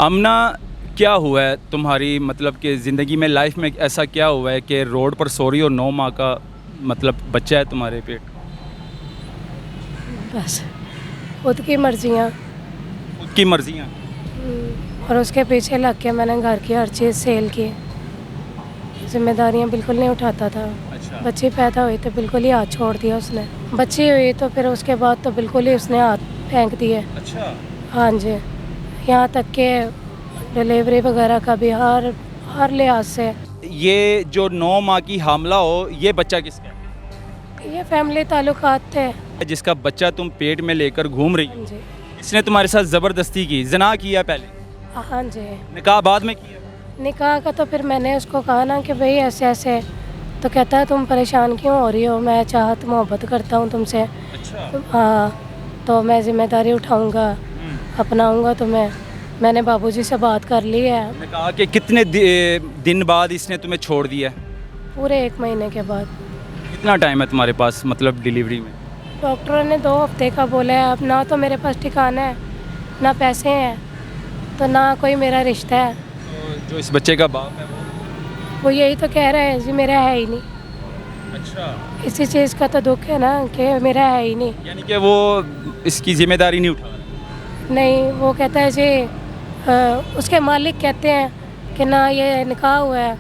आमना, क्या हुआ है तुम्हारी मतलब कि ज़िंदगी में, लाइफ में ऐसा क्या हुआ है कि रोड पर सो रही हो, 9 माह का मतलब बच्चा है तुम्हारे पेट? बस खुद की मर्जियाँ। खुद की मर्जियाँ? और उसके पीछे लग के मैंने घर की हर चीज़ सेल की। जिम्मेदारियाँ बिल्कुल नहीं उठाता था। अच्छा। बच्ची पैदा हुई तो बिल्कुल ही हाथ छोड़ दिया उसने। बच्ची हुई तो फिर उसके बाद तो बिल्कुल ही उसने हाथ फेंक दिए। अच्छा। हाँ जी, यहाँ तक कि डिलीवरी वगैरह का भी हर लिहाज से। ये जो 9 माह की हामला हो, ये बच्चा किसका ये फैमिली ताल्लुकात थे। है जिसका बच्चा तुम पेट में लेकर घूम रही हो? हाँ जी। इसने तुम्हारे साथ ज़बरदस्ती की, ज़िना किया पहले, हाँ जी। निकाह बाद में किया? निकाह का तो फिर मैंने उसको कहा ना कि भाई ऐसे ऐसे, तो कहता है तुम परेशान क्यों हो रही हो, मैं चाहत मोहब्बत करता हूँ तुमसे। अच्छा। हाँ, तो मैं जिम्मेदारी उठाऊँगा, अपनाऊँगा तुम्हें। मैंने बाबूजी से बात कर ली है। ने कहा कि कितने दिन बाद इसने तुम्हें छोड़ दिया है? पूरे 1 महीने के बाद। कितना टाइम है तुम्हारे पास मतलब डिलीवरी में? डॉक्टरों ने 2 हफ्ते का बोला है। अब ना तो मेरे पास ठिकाना है, ना पैसे हैं, तो ना कोई मेरा रिश्ता है। तो जो इस बच्चे का बाप है वो यही तो कह रहा है जी मेरा है ही नहीं। अच्छा, इसी चीज़ का तो दुख है ना कि मेरा है ही नहीं। यानी कि वो इसकी जिम्मेदारी नहीं उठा रहा? नहीं, वो कहता है जी उसके मालिक कहते हैं कि ना ये निकाह हुआ है,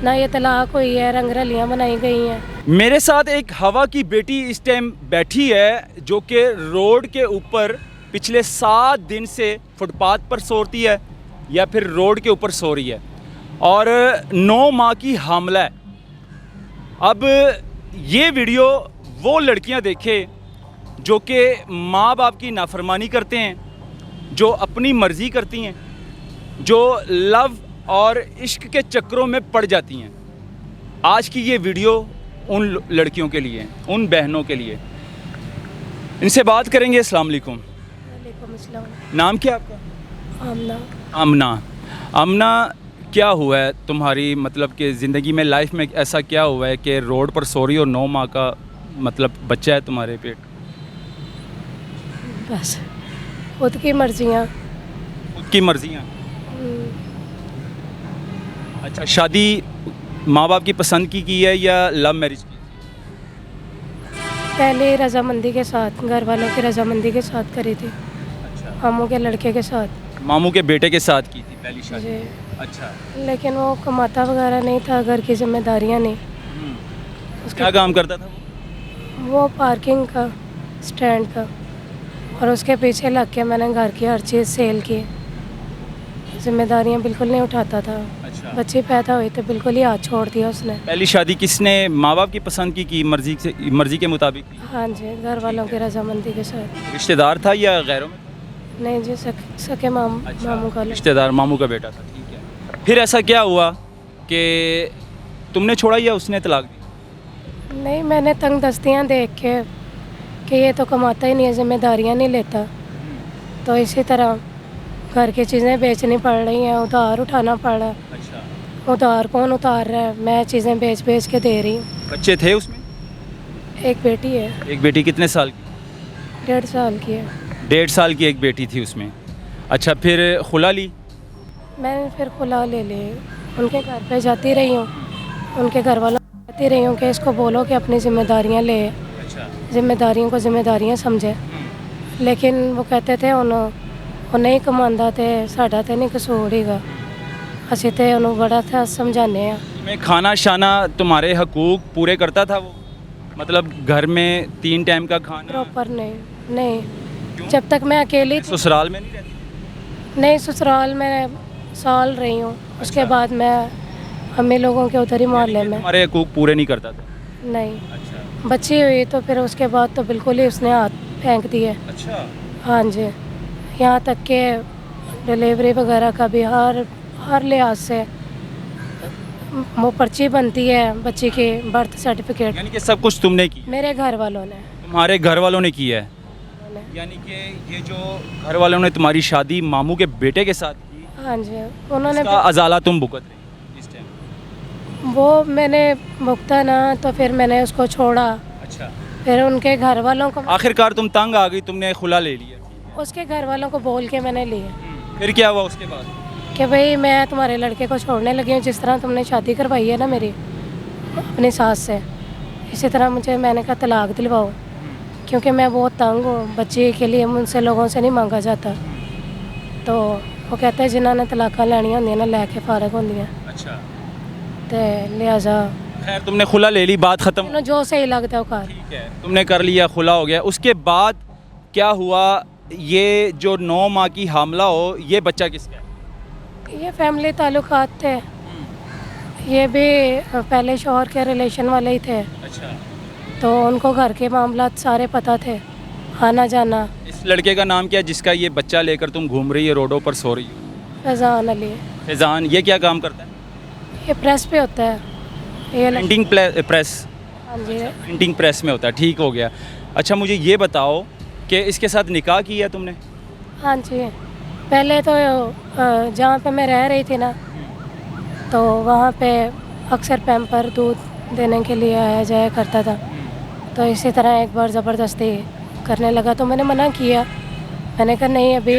ना ये तलाक हुई है, रंग रलियाँ बनाई गई हैं। मेरे साथ एक हवा की बेटी इस टाइम बैठी है जो कि रोड के ऊपर पिछले 7 दिन से फुटपाथ पर सोती है या फिर रोड के ऊपर सो रही है, और 9 माह की हामला है। अब ये वीडियो वो लड़कियां देखे जो कि माँ बाप की नाफरमानी करते हैं, जो अपनी मर्ज़ी करती हैं, जो लव और इश्क के चक्करों में पड़ जाती हैं। आज की ये वीडियो उन लड़कियों के लिए, उन बहनों के लिए। इनसे बात करेंगे। अस्सलाम वालेकुम। वालेकुम अस्सलाम। नाम क्या आपका? आमना। आमना। आमना, क्या हुआ है तुम्हारी मतलब कि ज़िंदगी में, लाइफ में ऐसा क्या हुआ है कि रोड पर सो रही हो, 9 माह का मतलब बच्चा है तुम्हारे पेट? बस खुद की मर्जियाँ। खुद की मर्जियाँ? अच्छा, शादी माँ बाप की पसंद की है या लव मैरिज की? पहले रजामंदी के साथ, घर वालों की रजामंदी के साथ करी थी। अच्छा, मामू के लड़के के साथ। मामू के बेटे के साथ की थी पहली शादी? जी। अच्छा। लेकिन वो कमाता वगैरह नहीं था, घर की जिम्मेदारियाँ नहीं। क्या काम करता था वो? वो पार्किंग का, स्टैंड का। और उसके पीछे लग के मैंने घर की हर चीज़ सेल की। जिम्मेदारियाँ बिल्कुल नहीं उठाता था। अच्छा। बच्ची पैदा हुई तो बिल्कुल ही हाथ छोड़ दिया उसने। पहली शादी किसने, माँ बाप की पसंद की मर्जी के मुताबिक की? हाँ जी, घर वालों की रजामंदी के साथ। रिश्तेदार था या गैरों में? नहीं जी, सके मामू का रिश्तेदार, मामू का बेटा था। ठीक है। फिर ऐसा क्या हुआ कि तुमने छोड़ा या उसने तलाक दी? नहीं, मैंने तंग दस्तियाँ देख के कि ये तो कमाता ही नहीं है, जिम्मेदारियाँ नहीं लेता, तो इसी तरह घर की चीज़ें बेचनी पड़ रही हैं, उधार उठाना पड़ रहा है। अच्छा। उधार कौन उतार रहा है, मैं चीज़ें बेच बेच के दे रही हूँ। बच्चे थे उसमें? एक बेटी है। एक बेटी कितने साल की? 1.5 साल की है। 1.5 साल की एक बेटी थी उसमें। अच्छा, फिर खुला ली? मैंने फिर खुला ले ली। उनके घर पे जाती रही हूँ, उनके घर वालों को कहती रही हूँ कि इसको बोलो कि अपनी जिम्मेदारियाँ ले, अच्छा। जिम्मेदारियों को जिम्मेदारियाँ समझे। लेकिन वो कहते थे ਉਹ नहीं कमांदा ते साडा ते नहीं कसूर हीगा, ਅਸੀਂ ਤੇ ਉਹਨੂੰ बड़ा था समझाने हैं। तुम्हें खाना शाना, तुम्हारे हकूक पूरे करता था वो? मतलब घर में 3 टाइम का खाना? प्रॉपर नहीं, जब तक मैं अकेली थी। ससुराल में नहीं रहती? नहीं, ससुराल में साल रही हूँ, उसके बाद मैं अम्मी लोगों के उधर ही मोहल्ले में। तुम्हारे हकूक पूरे नहीं करता था? नहीं, अच्छा। बच्ची हुई तो फिर उसके बाद तो बिल्कुल ही उसने हाथ फेंक दिए। अच्छा। हाँ जी, यहाँ तक कि डिलीवरी वगैरह का भी हर लिहाज से वो पर्ची बनती है बच्ची की, बर्थ सर्टिफिकेट, यानी कि सब कुछ तुमने की? मेरे घर वालों ने। तुम्हारे घर वालों ने की है? यानी कि ये जो घर वालों ने तुम्हारी शादी मामू के बेटे के साथ की, हाँ जी, उन्होंने इसका अजाला तुम भुगत रही इस टाइम? वो मैंने भुगता ना, तो फिर मैंने उसको छोड़ा। अच्छा। फिर उनके घर वालों को, आखिरकार तुम तंग आ गई, तुमने खुला ले लिया? उसके घर वालों को बोल के मैंने लिए। फिर क्या हुआ उसके बाद? कि भाई मैं तुम्हारे लड़के को छोड़ने लगी हूँ, जिस तरह तुमने शादी करवाई है ना मेरी अपनी सास से, इसी तरह मुझे, मैंने कहा तलाक दिलवाओ, क्योंकि मैं बहुत तंग हूँ, बच्चे के लिए मुझसे लोगों से नहीं मांगा जाता। तो वो कहते हैं जिन्होंने तलाक लैनिया होंदियां ना लैके फारग होंदियां, अच्छा, तो लिहाजा खैर तुमने खुला ले ली, बात ख़त्म। मैंने जो सही लगता है वो कर। ठीक है, तुमने कर लिया, खुला हो गया। उसके बाद क्या हुआ? ये जो 9 माह की हामला हो, ये बच्चा किसका है? ये फैमिली ताल्लुकात थे, ये भी पहले शौहर के रिलेशन वाले ही थे, अच्छा, तो उनको घर के मामलात सारे पता थे, आना जाना। इस लड़के का नाम क्या है जिसका ये बच्चा लेकर तुम घूम रही है, रोडों पर सो रही हो? फैज़ान अली, फैज़ान। ये क्या काम करता है? ये प्रेस पे होता है, ये प्रिंटिंग प्रेस। हाँ जी। प्रिंटिंग प्रेस में होता है, ठीक हो गया। अच्छा, मुझे ये बताओ कि इसके साथ निकाह किया तुमने? हाँ जी, पहले तो जहाँ पे मैं रह रही थी ना, तो वहाँ पे अक्सर पैम्पर दूध देने के लिए आया जाया करता था, तो इसी तरह एक बार ज़बरदस्ती करने लगा, तो मैंने मना किया, मैंने कहा नहीं अभी।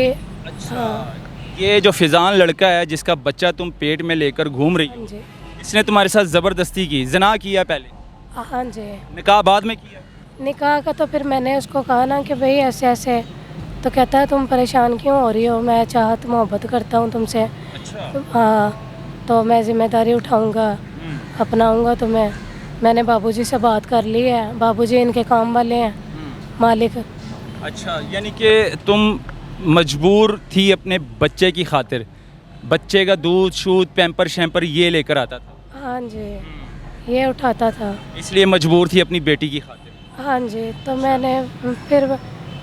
हाँ ये जो फिजान लड़का है जिसका बच्चा तुम पेट में लेकर घूम रही हो, जी, इसने तुम्हारे साथ ज़बरदस्ती की, जना किया पहले, हाँ जी। निकाह बाद में किया? निकाह का तो फिर मैंने उसको कहा ना कि भाई ऐसे ऐसे, तो कहता है तुम परेशान क्यों हो रही हो, मैं चाहत मोहब्बत करता हूँ तुमसे, अच्छा। हाँ तो मैं ज़िम्मेदारी उठाऊँगा, अपनाऊँगा तुम्हें। मैंने बाबूजी से बात कर ली है, बाबूजी इनके काम वाले हैं, मालिक। अच्छा, यानी कि तुम मजबूर थी अपने बच्चे की खातिर, बच्चे का दूध शूद पैम्पर शैम्पर ये लेकर आता था? हाँ जी, ये उठाता था, इसलिए मजबूर थी अपनी बेटी की खातिर। हाँ जी। तो मैंने फिर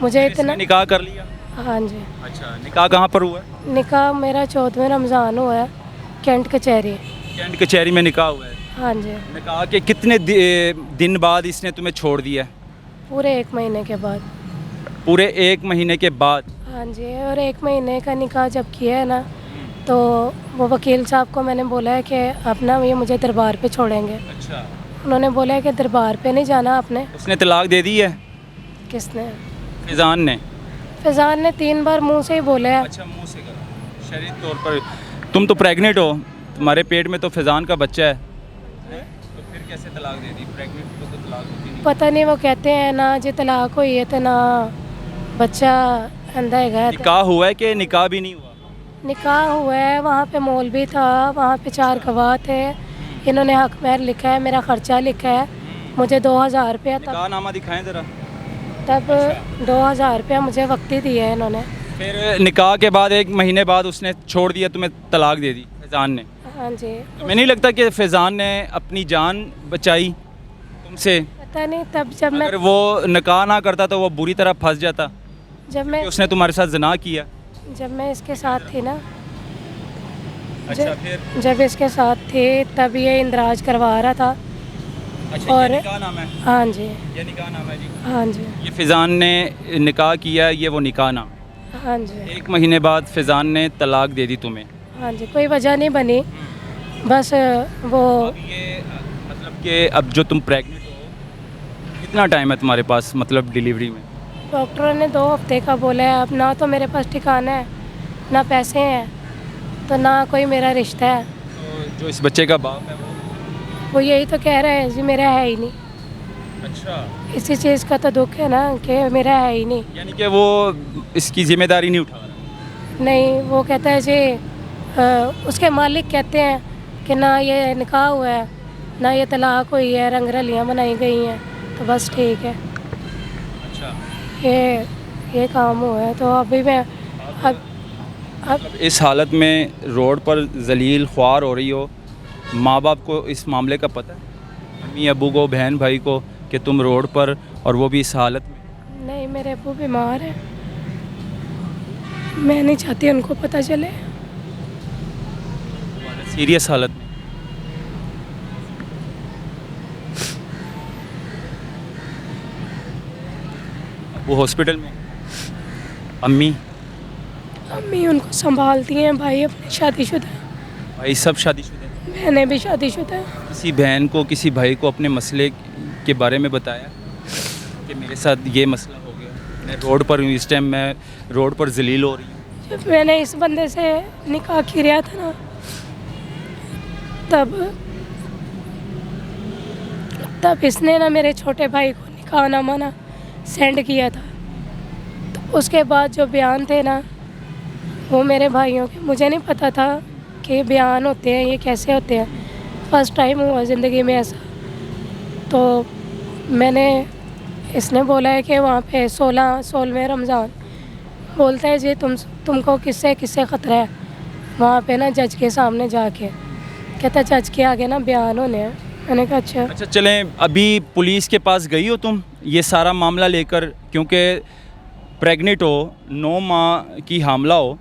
मुझे इसने इतना, निकाह कर लिया? हाँ जी। अच्छा, निकाह कहाँ पर हुआ है? निकाह मेरा 14वें रमज़ान हुआ है, कैंट कचहरी। कैंट कचहरी में निकाह हुआ है। हाँ जी, निकाह के कितने दिन बाद इसने तुम्हें छोड़ दिया? पूरे 1 महीने के बाद। पूरे 1 महीने के बाद? हाँ जी, और 1 महीने का निकाह जब किया है ना, तो वो वकील साहब को मैंने बोला है कि अपना ये मुझे दरबार पे छोड़ेंगे। अच्छा, उन्होंने बोला है कि दरबार पे नहीं जाना आपने। उसने तलाक दे दी है? किसने? फिजान ने? फैज़ान ने 3 बार मुंह से ही बोला है। अच्छा, मुंह से कहा, शरीर तौर पर। तुम तो प्रेग्नेंट हो, तुम्हारे पेट में तो फिजान का बच्चा है, तो फिर कैसे तलाक दे दी? प्रेग्नेंट को तो तलाक होती नहीं। पता नहीं, वो कहते हैं ना जी तलाक हुई है तो ना बच्चा अंधा है। निकाह हुआ है कि निकाह भी नहीं हुआ? निकाह हुआ है, वहाँ पे मौलवी था, वहाँ पे 4 गवाह थे, इन्होंने हक महर लिखा है, मेरा ख़र्चा लिखा है, मुझे 2000 रुपया तब निकाह नामा दिखाएं ज़रा। 2000 रुपया मुझे वक्ती दिया है इन्होंने। फिर निकाह के बाद 1 महीने बाद उसने छोड़ दिया, तुम्हें तलाक दे दी फैज़ान ने? हाँ जी। तुम्हें नहीं लगता कि फैज़ान ने अपनी जान बचाई तुमसे? पता नहीं, तब जब मैं अगर वो निकाह ना करता तो वो बुरी तरह फंस जाता, जब मैं कि उसने तुम्हारे साथ ज़िना किया। जब मैं इसके साथ थी ना, अच्छा, फिर? जब इसके साथ थी तब ये इंदराज करवा रहा था। अच्छा, और ये निकाह नाम है? हाँ जी, ये निकाह नाम है जी। हाँ जी, ये फिजान ने निकाह किया, ये वो निकाह नाम। हाँ जी, 1 महीने बाद फिजान ने तलाक दे दी तुम्हें। हाँ जी। कोई वजह नहीं बनी, बस वो अब ये मतलब कि अब जो तुम प्रेग्नेंट हो, कितना टाइम है तुम्हारे पास, मतलब डिलीवरी में? डॉक्टरों ने 2 हफ्ते का बोला है। अब ना तो मेरे पास ठिकाना है, ना पैसे हैं, तो ना कोई मेरा रिश्ता है। तो जो इस बच्चे का बाप है वो यही तो कह रहा है जी मेरा है ही नहीं। अच्छा, इसी चीज़ का तो दुख है ना कि मेरा है ही नहीं। यानी कि वो इसकी जिम्मेदारी नहीं उठा रहा? नहीं, वो कहता है जी उसके मालिक कहते हैं कि ना ये निकाह हुआ है, ना ये तलाक हुई है, रंग रलियाँ बनाई गई हैं, तो बस ठीक है, अच्छा, ये काम हुआ है। तो अभी मैं अब मतलब इस हालत में रोड पर जलील ख्वार हो रही हो, माँ बाप को इस मामले का पता है, अम्मी अबू को, बहन भाई को, कि तुम रोड पर, और वो भी इस हालत में? नहीं, मेरे अब्बू बीमार है, मैं नहीं चाहती उनको पता चले। सीरियस हालत में? वो हॉस्पिटल में? अम्मी? अम्मी उनको संभालती हैं, भाई अपनी शादीशुदा है, भाई सब शादीशुदा हैं? बहनें भी शादीशुदा है। किसी बहन को, किसी भाई को अपने मसले के बारे में बताया कि मेरे साथ ये मसला हो गया, मैं रोड पर हूँ, इस टाइम मैं रोड पर जलील हो रही हूँ? जब मैंने इस बंदे से निकाह किया था ना, तब इसने ना मेरे छोटे भाई को निकाहनामा ना सेंड किया था। तो उसके बाद जो बयान थे ना वो मेरे भाइयों के, मुझे नहीं पता था कि बयान होते हैं, ये कैसे होते हैं, फर्स्ट टाइम हुआ ज़िंदगी में ऐसा। तो मैंने, इसने बोला है कि वहाँ पे 16वें रमज़ान बोलता है जी तुमको किससे ख़तरा है, वहाँ पे ना जज के सामने जाके कहता जज के आगे ना बयान होने हैं। मैंने कहा अच्छा। अच्छा चलें, अभी पुलिस के पास गई हो तुम ये सारा मामला लेकर, क्योंकि प्रेग्नेंट हो, 9 माह की हामला हो,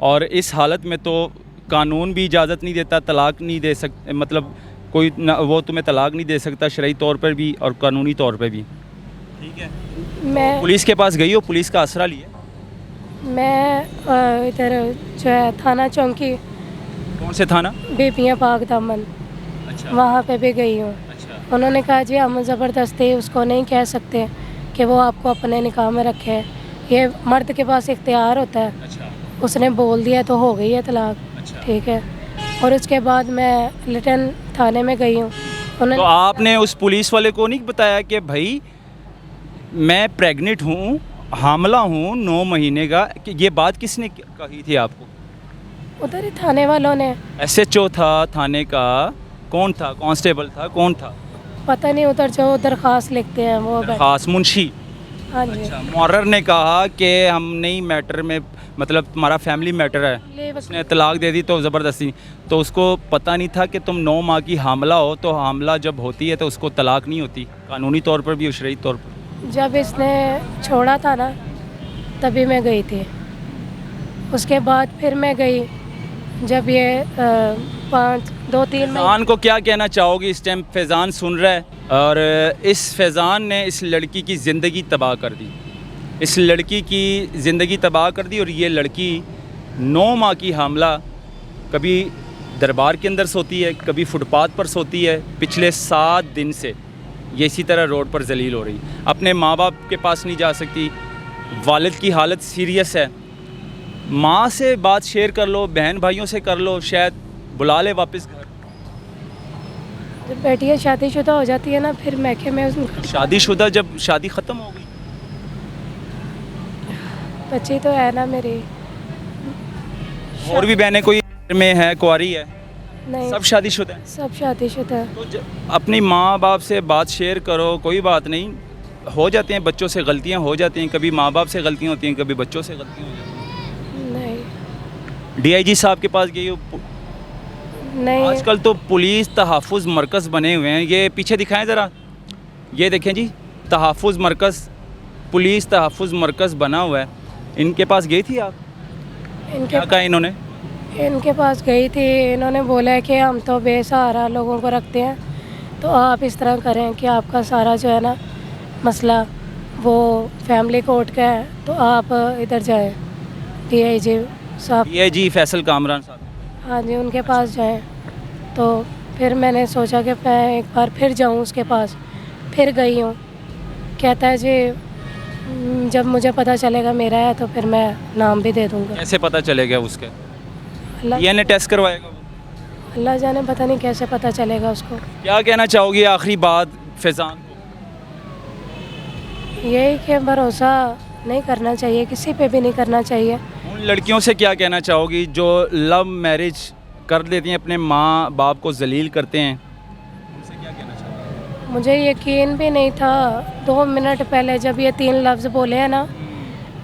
और इस हालत में तो कानून भी इजाज़त नहीं देता, तलाक नहीं दे सकते, मतलब कोई वो तुम्हें तलाक नहीं दे सकता शरई तौर पर भी और कानूनी तौर पर भी। ठीक है, मैं पुलिस के पास गई हो, पुलिस का आसरा लिया? मैं इधर जो है थाना चौकी, कौन से थाना? बीपियाँ पाक दामन, अच्छा वहाँ पे भी गई हूँ। अच्छा उन्होंने कहा जी हम ज़बरदस्ती उसको नहीं कह सकते कि वो आपको अपने निकाह में रखे, ये मर्द के पास इख्तियार होता है, अच्छा उसने बोल दिया तो हो गई है तलाक। अच्छा। ठीक है, और उसके बाद मैं लिटन थाने में गई हूँ। तो उन्होंने आपने उस पुलिस वाले को नहीं बताया कि भाई मैं प्रेग्नेंट हूँ, हामला हूँ 9 महीने का, कि ये बात किसने कही थी आपको? उधर ही थाने वालों ने, एसएचओ था थाने का? कौन था? कांस्टेबल था? कौन था? पता नहीं, उधर जो दरख्वास्त लिखते हैं वो खास मुंशी? हाँ जी। अच्छा, मुअर्रर ने कहा कि हम नहीं मैटर में, मतलब तुम्हारा फैमिली मैटर है, ले उसने तलाक दे दी तो ज़बरदस्ती, तो उसको पता नहीं था कि तुम 9 माह की हामला हो, तो हामला जब होती है तो उसको तलाक नहीं होती कानूनी तौर पर भी और शरई तौर पर? जब इसने छोड़ा था ना तभी मैं गई थी। उसके बाद फिर मैं गई जब ये 2-3 फैज़ान को क्या कहना चाहोगी? इस टाइम फैज़ान सुन रहा है, और इस फैज़ान ने इस लड़की की ज़िंदगी तबाह कर दी, इस लड़की की ज़िंदगी तबाह कर दी। और ये लड़की 9 माह की हामला कभी दरबार के अंदर सोती है, कभी फुटपाथ पर सोती है, पिछले 7 दिन से ये इसी तरह रोड पर जलील हो रही, अपने माँ बाप के पास नहीं जा सकती, वालिद की हालत सीरियस है। माँ से बात शेयर कर लो, बहन भाइयों से कर लो, शायद बुला ले वापस घर। जब बेटियाँ शादीशुदा हो जाती है ना, फिर मैं शादीशुदा, जब शादी ख़त्म हो गई, बच्ची तो है ना मेरी। और भी बहनें कोई में है, कुंवारी है? नहीं, सब शादीशुदा है? सब शादीशुदा है। तो अपनी माँ बाप से बात शेयर करो, कोई बात नहीं, हो जाते हैं बच्चों से गलतियाँ हो जाती हैं, कभी माँ बाप से गलतियाँ होती हैं, कभी बच्चों से गलतियाँ हो जाती हैं। नहीं डीआईजी साहब के पास गई हो? नहीं, आजकल तो पुलिस तहफ़्फ़ुज़ मरकज़ बने हुए हैं, ये पीछे दिखाएं ज़रा, ये देखें जी, तहफ़्फ़ुज़ मरकज़, पुलिस तहफ़्फ़ुज़ मरकज़ बना हुआ है। इनके पास गई थी आप? क्या कहा इन्होंने? इनके पास गई थी, इन्होंने बोला है कि हम तो बेसहारा लोगों को रखते हैं, तो आप इस तरह करें कि आपका सारा जो है ना मसला वो फैमिली कोर्ट का है, तो आप इधर जाएं, डीआईजी साहब, डीआईजी फैसल कामरान साहब। हाँ जी, उनके पास जाएं। तो फिर मैंने सोचा कि मैं एक बार फिर जाऊं उसके पास, फिर गई हूँ। कहता है जी जब मुझे पता चलेगा मेरा है तो फिर मैं नाम भी दे दूँगा। कैसे पता चलेगा उसका? अल्लाह डीएनए टेस्ट करवाएगा वो? अल्लाह जाने, पता नहीं कैसे पता चलेगा उसको। क्या कहना चाहोगी आखिरी बात फैज़ान को? यही कि भरोसा नहीं करना चाहिए, किसी पे भी नहीं करना चाहिए। उन लड़कियों से क्या कहना चाहोगी जो लव मैरिज कर लेती हैं, अपने माँ बाप को जलील करते हैं, उनसे क्या कहना चाहोगी? मुझे यकीन भी नहीं था 2 मिनट पहले जब ये 3 लफ्ज़ बोले हैं ना,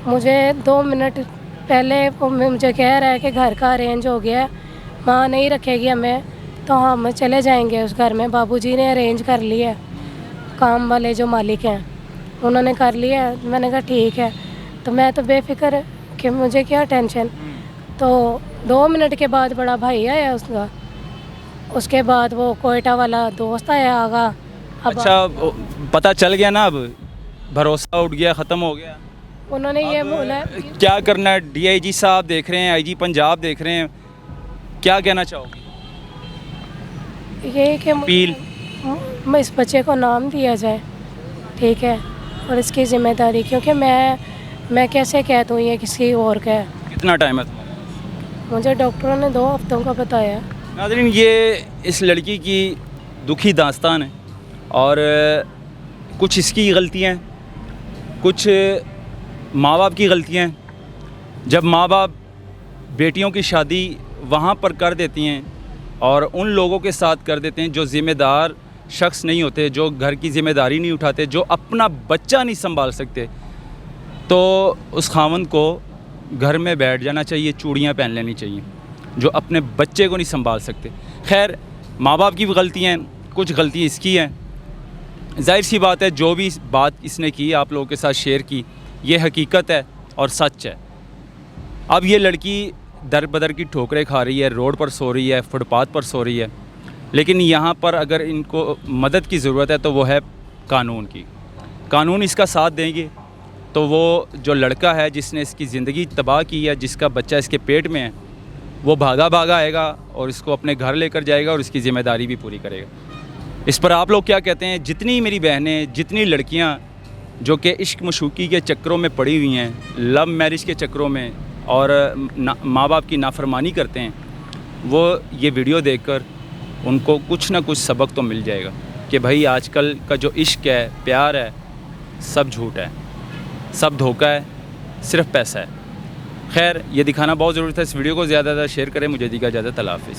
मुझे 2 मिनट पहले वो मुझे कह रहा है कि घर का अरेंज हो गया है, माँ नहीं रखेगी हमें तो हम चले जाएंगे उस घर में। बाबूजी ने अरेंज कर लिया है, काम वाले जो मालिक हैं उन्होंने कर लिया है। मैंने कहा ठीक है, तो मैं तो बेफिक्र कि मुझे क्या टेंशन। तो 2 मिनट के बाद बड़ा भाई आया उसका, उसके बाद वो कोयटा वाला दोस्त आया आगा। अब अच्छा, पता चल गया ना, अब भरोसा उठ गया, ख़त्म हो गया। उन्होंने ये अब बोला क्या करना है? डीआईजी साहब देख रहे हैं, आईजी पंजाब देख रहे हैं, क्या कहना चाहोगे? ये कि अपील? इस बच्चे को नाम दिया जाए, ठीक है, और इसकी ज़िम्मेदारी, क्योंकि मैं कैसे कह दूँ ये किसी और का है। कितना टाइम है तुम्हारा? मुझे डॉक्टरों ने 2 हफ्तों का बताया। नाज़रीन, ये इस लड़की की दुखी दास्तान है और कुछ इसकी गलतियाँ हैं, कुछ माँ बाप की गलतियाँ हैं। जब माँ बाप बेटियों की शादी वहाँ पर कर देती हैं और उन लोगों के साथ कर देते हैं जो ज़िम्मेदार शख्स नहीं होते, जो घर की ज़िम्मेदारी नहीं उठाते, जो अपना बच्चा नहीं संभाल सकते, तो उस खावंद को घर में बैठ जाना चाहिए, चूड़ियाँ पहन लेनी चाहिए, जो अपने बच्चे को नहीं संभाल सकते। खैर, माँ बाप की भी गलतियाँ हैं, कुछ गलती इसकी हैं। जाहिर सी बात है, जो भी बात इसने की आप लोगों के साथ शेयर की, ये हकीकत है और सच है। अब ये लड़की दर बदर की ठोकरें खा रही है, रोड पर सो रही है, फुटपाथ पर सो रही है, लेकिन यहाँ पर अगर इनको मदद की ज़रूरत है तो वो है कानून की। कानून इसका साथ देंगे तो वो जो लड़का है जिसने इसकी ज़िंदगी तबाह की है, जिसका बच्चा इसके पेट में है, वो भागा भागा आएगा और इसको अपने घर लेकर जाएगा और इसकी ज़िम्मेदारी भी पूरी करेगा। इस पर आप लोग क्या कहते हैं? जितनी मेरी बहनें, जितनी लड़कियाँ जो कि इश्क मशूकी के चक्करों में पड़ी हुई हैं, लव मैरिज के चक्करों में और माँ बाप की नाफरमानी करते हैं, वो ये वीडियो देखकर उनको कुछ ना कुछ सबक तो मिल जाएगा कि भाई आजकल का जो इश्क है, प्यार है, सब झूठ है, सब धोखा है, सिर्फ पैसा है। खैर, ये दिखाना बहुत ज़रूरी था। इस वीडियो को ज़्यादा से ज़्यादा शेयर करें। मुझे दी इजाज़त, अल्लाह हाफ़िज़।